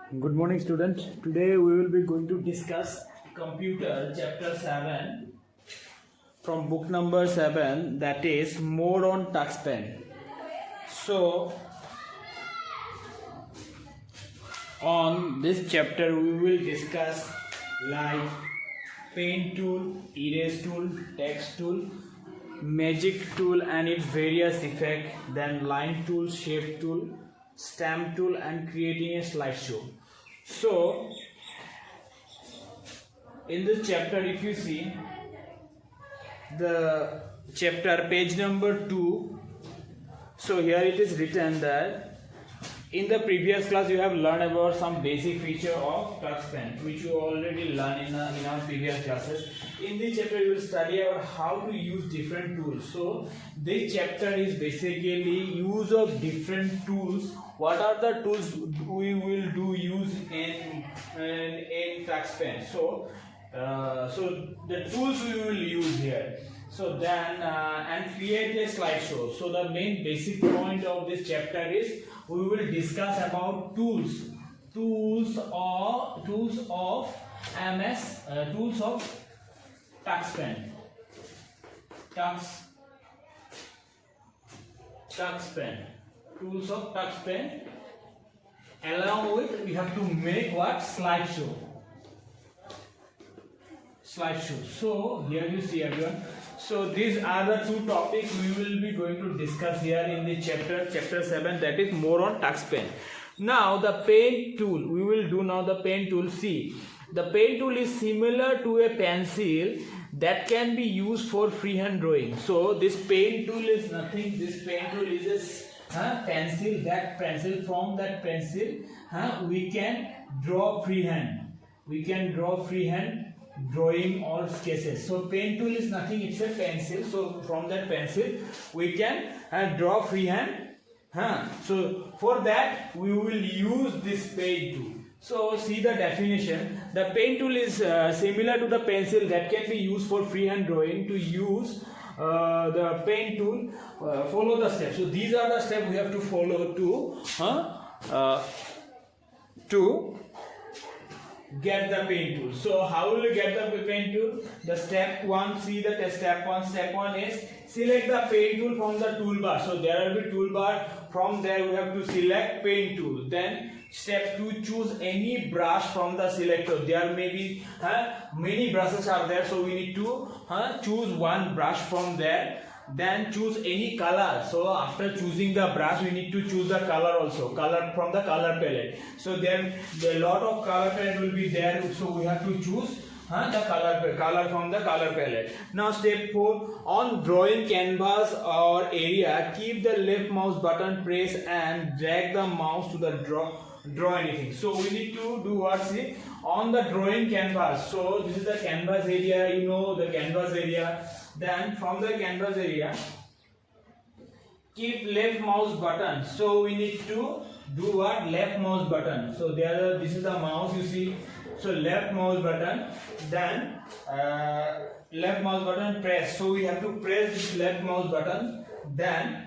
Good morning, students. Today we will be going to discuss computer chapter 7 from book number 7, that is more on touchpen. So on this chapter we will discuss like pen tool, erase tool, text tool, magic tool and its various effects, then line tool, shape tool, stamp tool and creating a slideshow. So in this chapter, if you see the chapter page number 2, so here it is written that in the previous class you have learned about some basic feature of touch pen, which you already learned in our previous classes. In this chapter you will study about how to use different tools. So this chapter is basically use of different tools. What are the tools we will use in touch pen? So the tools we will use here. So then and create a slideshow. So the main basic point of this chapter is we will discuss about tools of touch pen. Tools of touch pen. Along with we have to make what? Slideshow. So here you see everyone. So these are the two topics we will be going to discuss here in the chapter 7, that is more on touch pen. Now the pen tool, we will do now the pen tool. See, the pen tool is similar to a pencil that can be used for freehand drawing. So this pen tool is nothing. This pen tool is a pencil. That pencil, from that pencil we can draw freehand. Drawing or sketches. So pen tool is nothing, it's a pencil. So from that pencil we can draw freehand. So for that we will use this pen tool. So see the definition. The pen tool is similar to the pencil that can be used for freehand drawing. To use the pen tool, follow the steps. So these are the steps we have to follow to get the pen tool. So how will you get the pen tool? The step 1, see that step 1 is select the pen tool from the toolbar. So there will be toolbar. From there we have to select pen tool. Then step 2, choose any brush from the selector. There may be many brushes are there, so we need to choose one brush from there. Then choose any color. So after choosing the brush we need to choose the color also, color from the color palette. So then a lot of color palette will be there, so we have to choose the color from the color palette. Now step 4, on drawing canvas or area, keep the left mouse button pressed and drag the mouse to the draw anything. So we need to do what? See, on the drawing canvas. So this is the canvas area, you know the canvas area. Then from the canvas area, keep left mouse button. So we need to do what? Left mouse button. So this is the mouse, you see. So left mouse button, then left mouse button press. So we have to press this left mouse button, then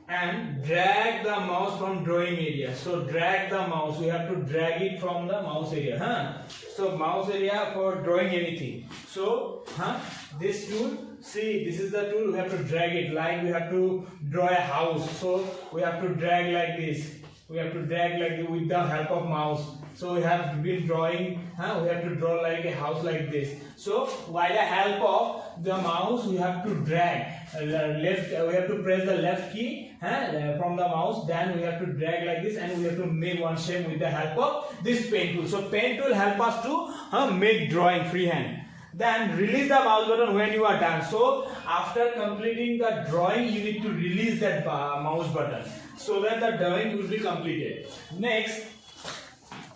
and drag the mouse from drawing area. So drag the mouse, we have to drag it from the mouse area. So mouse area for drawing anything. So this tool, see, this is the tool, we have to drag it. Like we have to draw a house, so we have to drag like this. We have to drag like this with the help of mouse. So we have been drawing, we have to draw like a house like this. So by the help of the mouse we have to drag left, we have to press the left key from the mouse, then we have to drag like this and we have to make one shape with the help of this pen tool. So pen tool help us to make drawing freehand. Then release the mouse button when you are done. So after completing the drawing you need to release that mouse button so that the drawing will be completed. Next,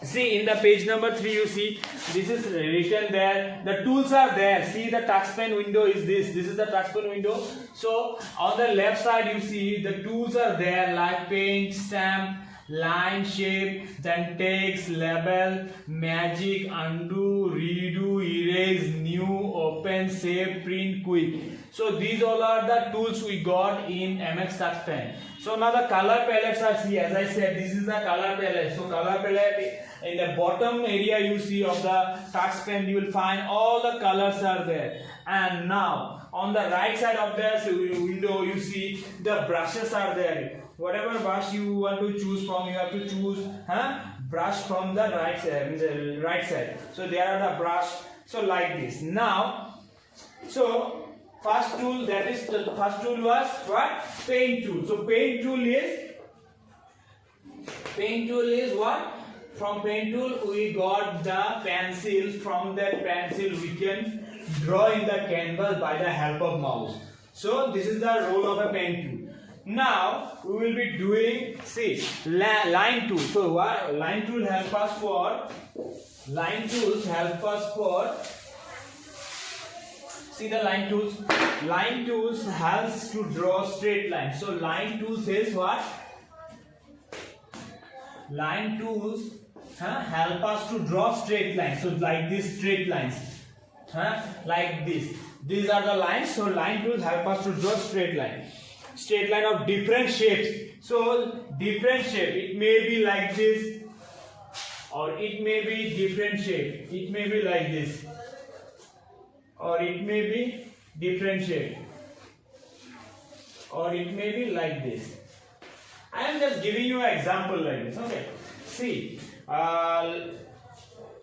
see in the page number 3 you see this is written there, the tools are there. See the touch pen window is this is the touch pen window. So on the left side you see the tools are there like paint, stamp, line, shape, then text, label, magic, undo, redo, erase, new, open, save, print, quick. So these all are the tools we got in MX Touch Pen. So now the color palettes are, see, as I said, this is the color palette. So color palette, in the bottom area you see of the touch pen, you will find all the colors are there. And now on the right side of the window you see the brushes are there. Whatever brush you want to choose from, you have to choose brush from the right side. So there are the brush. So like this. Now, so first tool, that is the first tool was what? Paint tool. So paint tool is what? From paint tool we got the pencil. From that pencil we can draw in the canvas by the help of mouse. So this is the role of a paint tool. Now we will be doing, see, line tool. So what line tool help us for? Line tools help us for. See the line tools. Line tools helps to draw straight lines. So line tools is what? Line tools help us to draw straight lines. So like this straight lines. Like this. These are the lines. So line tools help us to draw straight line. Straight line of different shapes. So different shape. It may be like this, or it may be different shape. It may be like this, or it may be different shape, or it may be like this. I am just giving you an example like this. Okay. See.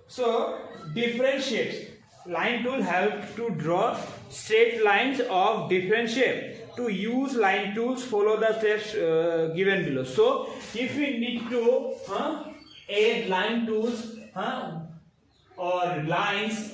So different shapes. Line tool help to draw straight lines of different shape. To use line tools, follow the steps given below. So if we need to add line tools or lines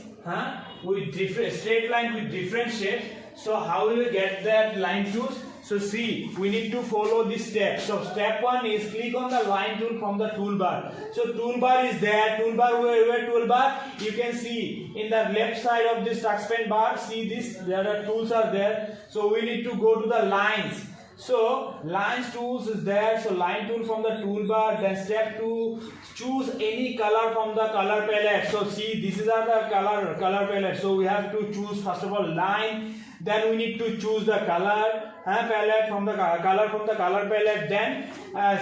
with different straight line with different shapes, so how will we get that line tools? So see, we need to follow this step. So step 1 is click on the line tool from the toolbar. So toolbar is there. Toolbar, where toolbar? You can see in the left side of this touch pen bar. See this, there are tools are there. So we need to go to the lines. So lines tools is there. So line tool from the toolbar. Then step 2, choose any color from the color palette. So see, this is our the color palette. So we have to choose first of all line. Then we need to choose the color palette from the color palette. Then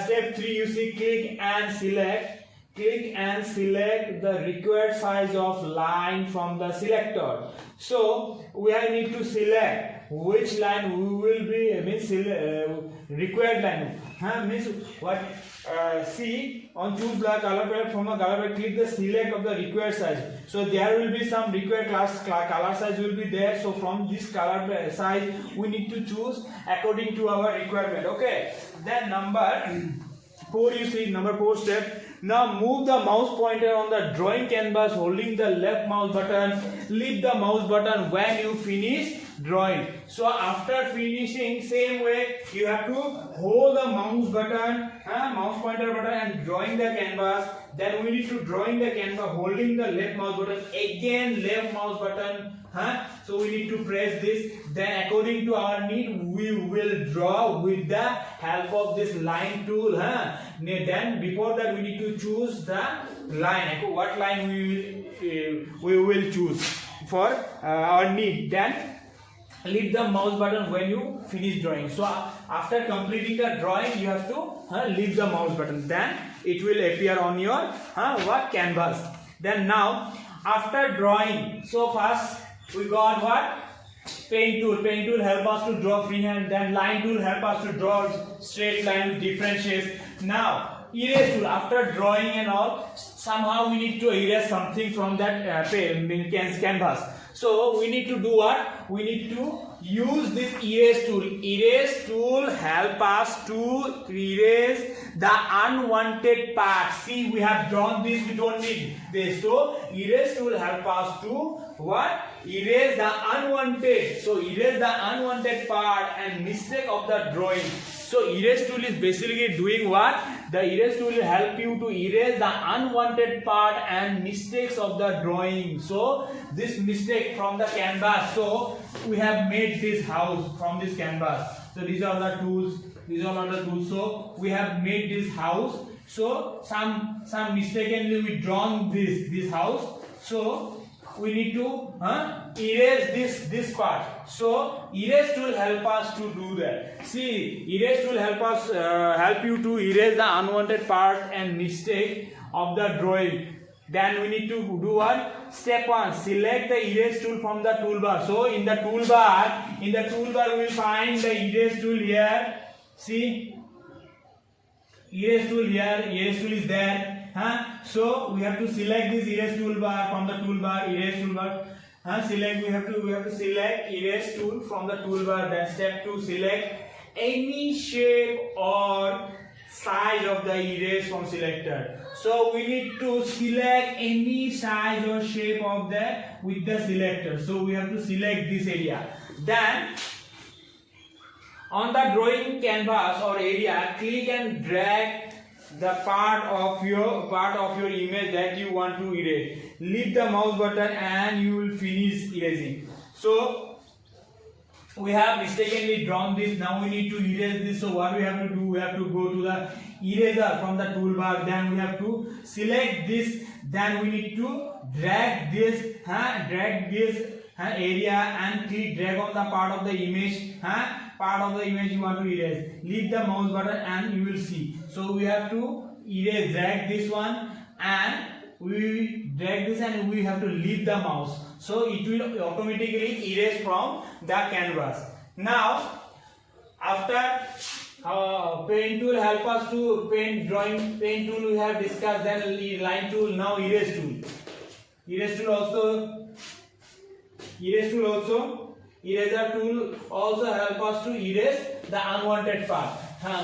step 3, you see, click and select the required size of line from the selector. So we need to select which line we will be required line. Means what? See, on choose the color palette from the color palette, click the select of the required size. So there will be some required color size will be there. So from this color size we need to choose according to our requirement. Okay. Then number 4, you see, number 4 step. Now move the mouse pointer on the drawing canvas holding the left mouse button. Leave the mouse button when you finish drawing. So after finishing, same way you have to hold the mouse button, mouse pointer button, and drawing the canvas. Then we need to drawing the canvas holding the left mouse button, again left mouse button. So we need to press this. Then according to our need we will draw with the help of this line tool. Then before that we need to choose the line. What line we will choose for our need. Then leave the mouse button when you finish drawing. So after completing the drawing you have to leave the mouse button. Then it will appear on your canvas. Then now after drawing, so first we got what? Paint tool. Paint tool help us to draw freehand. Then line tool help us to draw straight line with different shapes. Now erase tool. After drawing and all, somehow we need to erase something from that canvas. So we need to do what? We need to use this erase tool. Erase tool help us to erase the unwanted parts. See, we have drawn this, we don't need this. So erase tool help us to what? Erase the unwanted. So erase the unwanted part and mistake of the drawing. So erase tool is basically doing what? The erase tool will help you to erase the unwanted part and mistakes of the drawing. So this mistake from the canvas. So we have made this house from this canvas. So these are the tools. These are the tools. So we have made this house So some mistakenly we drawn this house. So we need to erase this part. So erase tool help us to do that. See, erase tool help you to erase the unwanted part and mistake of the drawing. Then we need to do what? Step 1, select the erase tool from the toolbar. So in the toolbar we will find the erase tool here. See, erase tool here, erase tool is there. So we have to select this erase toolbar from the toolbar, erase toolbar. Select, we have to select erase tool from the toolbar. Then step 2, select any shape or size of the erase from selector. So we need to select any size or shape of with the selector. So we have to select this area. Then on the drawing canvas or area, click and drag the part of your image that you want to erase. Leave the mouse button and you will finish erasing. So we have mistakenly drawn this. Now we need to erase this. So what we have to do? We have to go to the eraser from the toolbar. Then we have to select this. Then we need to drag this area and click drag on the part of the image. Part of the image you want to erase. Leave the mouse button and you will see. So we have to erase, drag this one, and we drag this and we have to leave the mouse. So it will automatically erase from the canvas. Now after pen tool help us to paint drawing. Pen tool we have discussed. Then line tool. Now erase tool. Eraser tool also help us to erase the unwanted part.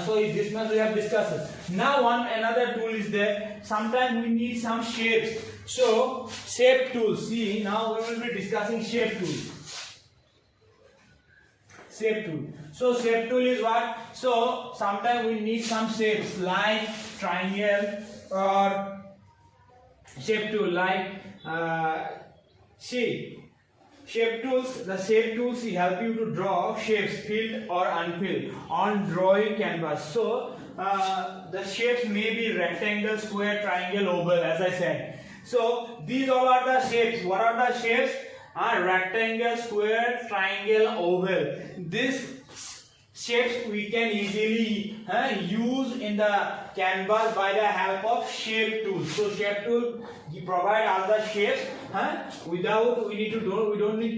So this much we have discussed. Now another tool is there. Sometimes we need some shapes. So shape tool. See, now we will be discussing shape tool. Shape tool. So shape tool is what? So sometimes we need some shapes like triangle or shape tool like shape tools. The shape tools help you to draw shapes filled or unfilled on drawing canvas. So the shapes may be rectangle, square, triangle, oval, as I said. So these all are the shapes. What are the shapes? Rectangle, square, triangle, oval. These shapes we can easily use in the canvas by the help of shape tool. So shape tool provide all the shapes we don't need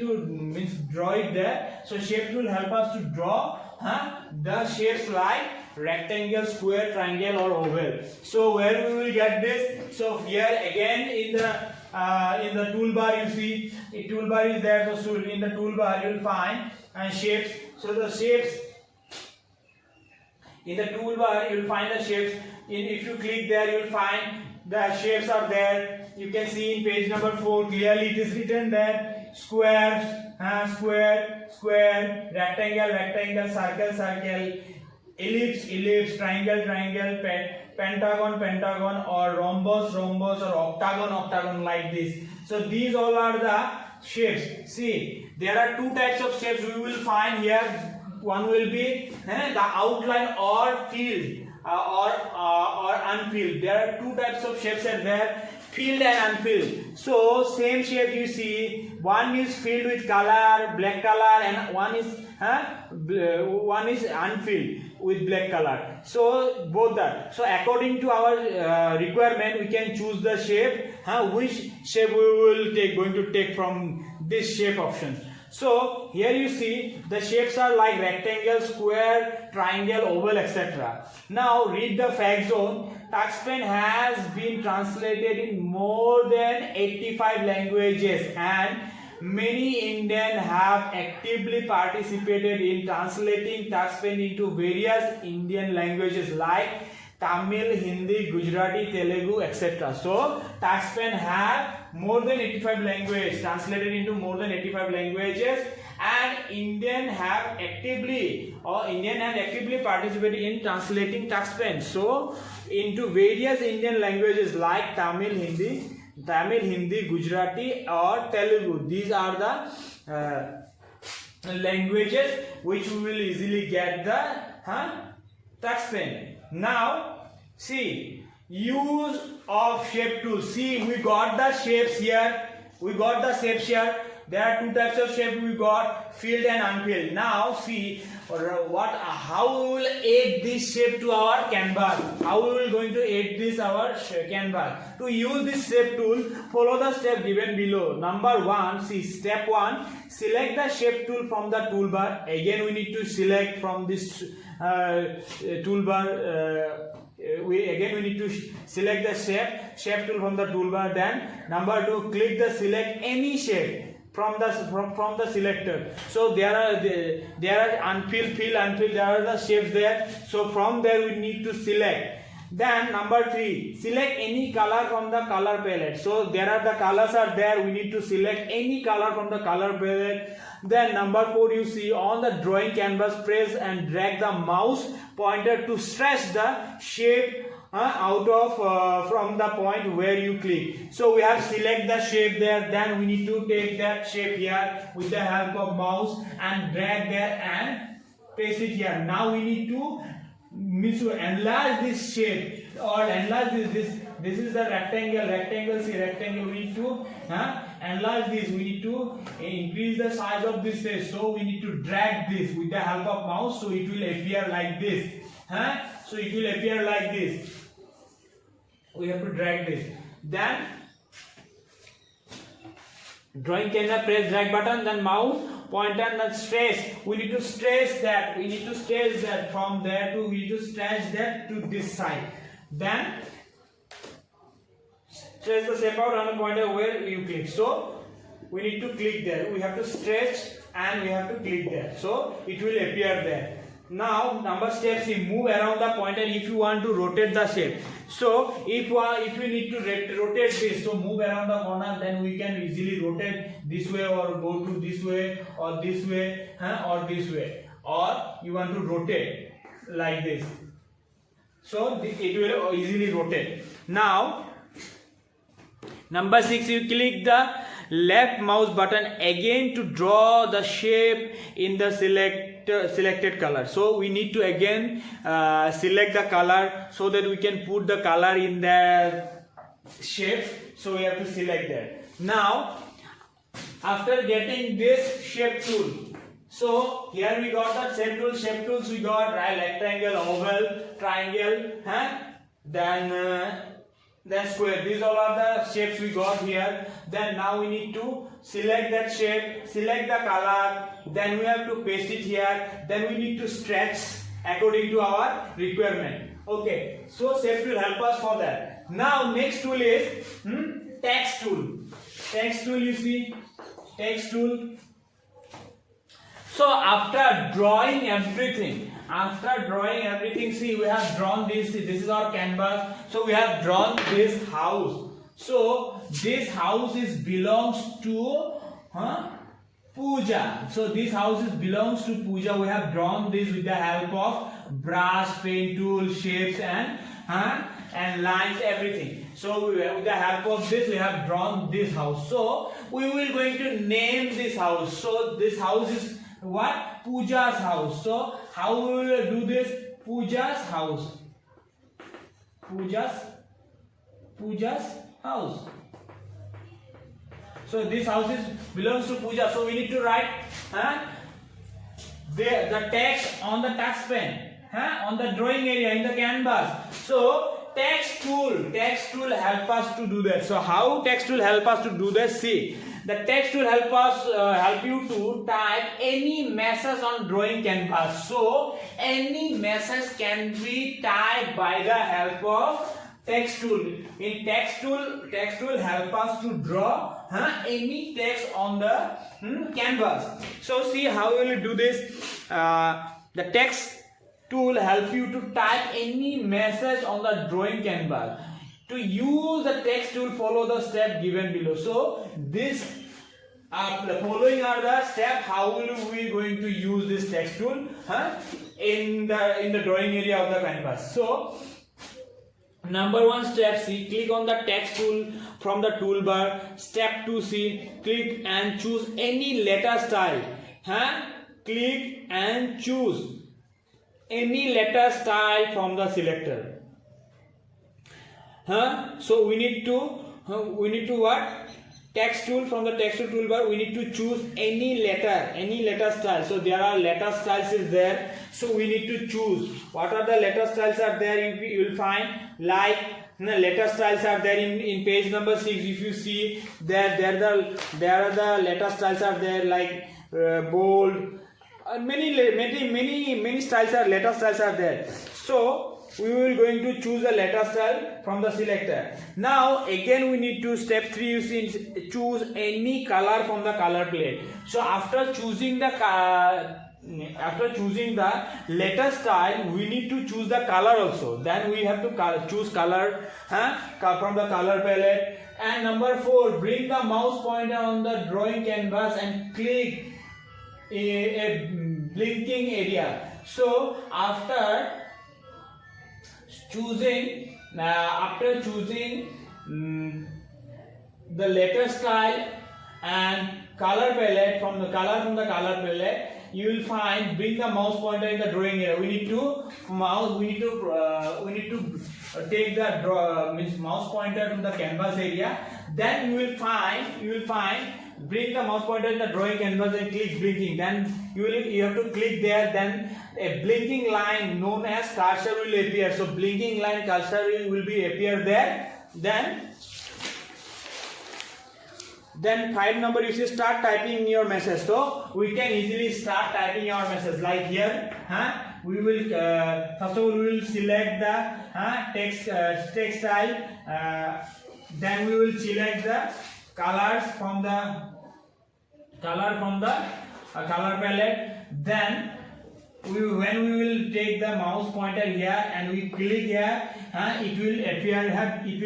to draw it there. So shape tool help us to draw the shapes like rectangle, square, triangle or oval. So where we will get this? So here again in the toolbar you see a toolbar is there. So in the toolbar you will find shapes. So the shapes in the toolbar you will find the shapes. If you click there you will find the shapes are there. You can see in page number 4 clearly it is written there: squares, square, square, rectangle, rectangle, circle, circle, ellipse, ellipse, triangle, triangle, pentagon, pentagon, or rhombus, rhombus, or octagon, octagon, like this. So these all are the shapes. See, there are two types of shapes we will find here. One will be the outline or filled or unfilled. There are two types of shapes are there: filled and unfilled. So same shape you see, one is filled with color, black color, and one is unfilled with black color. So both that. So according to our requirement, we can choose the shape. Which shape we will going to take from this shape option. So here you see the shapes are like rectangle, square, triangle, oval, etc. Now read the fact zone. TuxPen has been translated in more than 85 languages, and many Indians have actively participated in translating TuxPen into various Indian languages like Tamil, Hindi, Gujarati, Telugu, etc. So TuxPen have more than 85 languages, translated into more than 85 languages, and Indian have actively participated in translating TuxPen so into various Indian languages like Tamil, Hindi, Gujarati or Telugu. These are the languages which we will easily get the TuxPen. Now see, use of shape tool. See, we got the shapes here. We got the shapes here. There are two types of shape we got, filled and unfilled. Now see how we will add this shape to our canvas. How we will going to add this our canvas. To use this shape tool, follow the step given below. Number 1, see step 1, select the shape tool from the toolbar. Again we need to select from this toolbar. We need to select the shape tool from the toolbar. Then number 2, click the select any shape from the selector. So there are unfilled, fill, unfilled. There are the shapes there. So from there we need to select. Then number 3, select any color from the color palette. So there are the colors are there. We need to select any color from the color palette. Then number 4, you see on the drawing canvas, press and drag the mouse pointer to stretch the shape out of from the point where you click. So we have select the shape there. Then we need to take that shape here with the help of mouse and drag there and paste it here. Now we need to enlarge this shape or enlarge this. This is the rectangle. See rectangle. We need to enlarge this. We need to increase the size of this face. So we need to drag this with the help of mouse. So it will appear like this. So it will appear like this. We have to drag this. Then drawing canvas, press drag button, then mouse pointer and stretch. We need to stretch that. We need to stretch that from there to we need to stretch that to this side. Then stretch the shape out on the pointer where you click. So we need to click there. We have to stretch and we have to click there. So it will appear there. Now number steps, you move around the pointer if you want to rotate the shape. So if we need to rotate this, so move around the corner, then we can easily rotate this way or go to this way or this way or this way, or you want to rotate like this. So it will easily rotate. Now number 6, you click the left mouse button again to draw the shape in the selected color. So we need to again select the color so that we can put the color in the shape. So we have to select that. Now after getting this shape tool, so here we got the shape tools we got rectangle, oval, triangle, then square. These all are the shapes we got here. Then now we need to select that shape, select the color, then we have to paste it here, then we need to stretch according to our requirement. Okay, so shape will help us for that. Now next tool is text tool. Text tool, you see, text tool. So after drawing everything, see, we have drawn this. This is our canvas. So we have drawn this house. So this house belongs to Pooja. So this house belongs to Pooja. We have drawn this with the help of brush, paint tool, shapes and lines, everything. So with the help of this we have drawn this house. So we will going to name this house. So this house is what? Pooja's house. So how we will do this? Pooja's house. Pooja's house. So this house belongs to Pooja. So we need to write the text on the touch pen, on the drawing area in the canvas. So text tool help us to do that. So how text tool help us to do that? See, the text will help you to type any message on drawing canvas. So any message can be typed by the help of text tool. In text tool help us to draw any text on the canvas. So see how we will do this. The text tool help you to type any message on the drawing canvas. To use the text tool, follow the step given below. So this the following are the steps how will we going to use this text tool in the drawing area of the canvas. So number 1 step, C, click on the text tool from the toolbar. Step 2, C, click and choose any letter style. Click and choose any letter style from the selector. So we need to what? Text tool. From the text tool toolbar we need to choose any letter style. So there are letter styles is there, so we need to choose what are the letter styles are there. You will find like letter styles are there in page number 6. If you see there are the letter styles are there like bold, many styles are letter styles are there. So we will going to choose a letter style from the selector. Now again we need to step 3, you see, choose any color from the color palette. So after choosing the letter style, we need to choose the color also. Then we have to choose color from the color palette. And number 4, bring the mouse pointer on the drawing canvas and click a blinking area. So after choosing the letter style and color palette, from the color palette, you will find bring the mouse pointer in the drawing area. We need to take the mouse pointer to the canvas area. Then you will find bring the mouse pointer in the drawing canvas and click blinking. Then you have to click there. Then a blinking line known as cursor will appear. So blinking line cursor will be appear there. Then 5 number, you see start typing your message. So we can easily start typing our message like here. We will first of all we will select the text style. Then we will select the colors from the color palette. Then when we will take the mouse pointer here and we click here, it will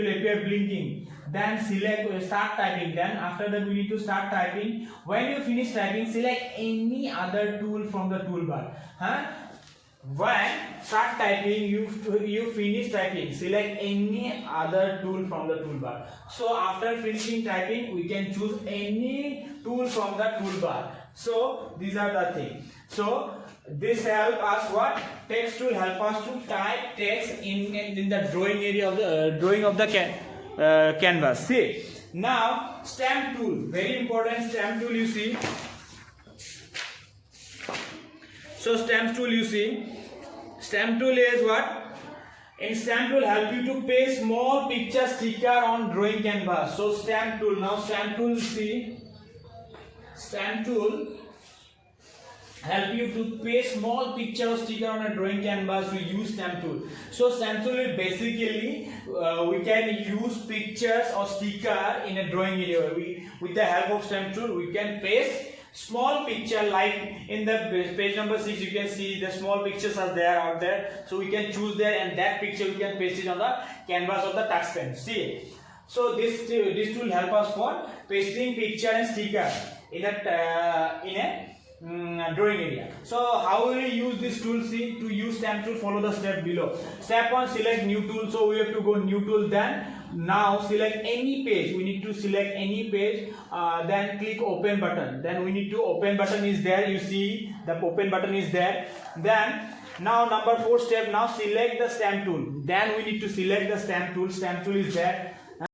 appear blinking. Then select start typing. Then after that we need to start typing. When you finish typing, select any other tool from the toolbar. When start typing, you finish typing, select any other tool from the toolbar. So after finishing typing, we can choose any tool from the toolbar. So these are the things. So this help us what? Text tool help us to type text in the drawing area of the drawing of the canvas. See, now stamp tool, very important stamp tool, you see. So stamp tool, you see, stamp tool is what? In stamp tool help you to paste small picture sticker on drawing canvas. So stamp tool, now stamp tool, see, stamp tool help you to paste small picture or sticker on a drawing canvas. We use stamp tool. So stamp tool is basically we can use pictures or sticker in a drawing area. With the help of stamp tool we can paste small picture, like in the page number 6 you can see the small pictures are there out there. So we can choose there and that picture we can paste it on the canvas of the touch pen. See, so this tool help us for pasting picture and sticker in a drawing area. So how will we use this tool? See, to use stamp tool, follow the step below. Step 1, select new tool. So we have to go new tool. Then now select any page. We need to select any page. Then click open button. Then we need to open button is there. You see the open button is there. Then now number 4 step. Now select the stamp tool. Then we need to select the stamp tool. Stamp tool is there.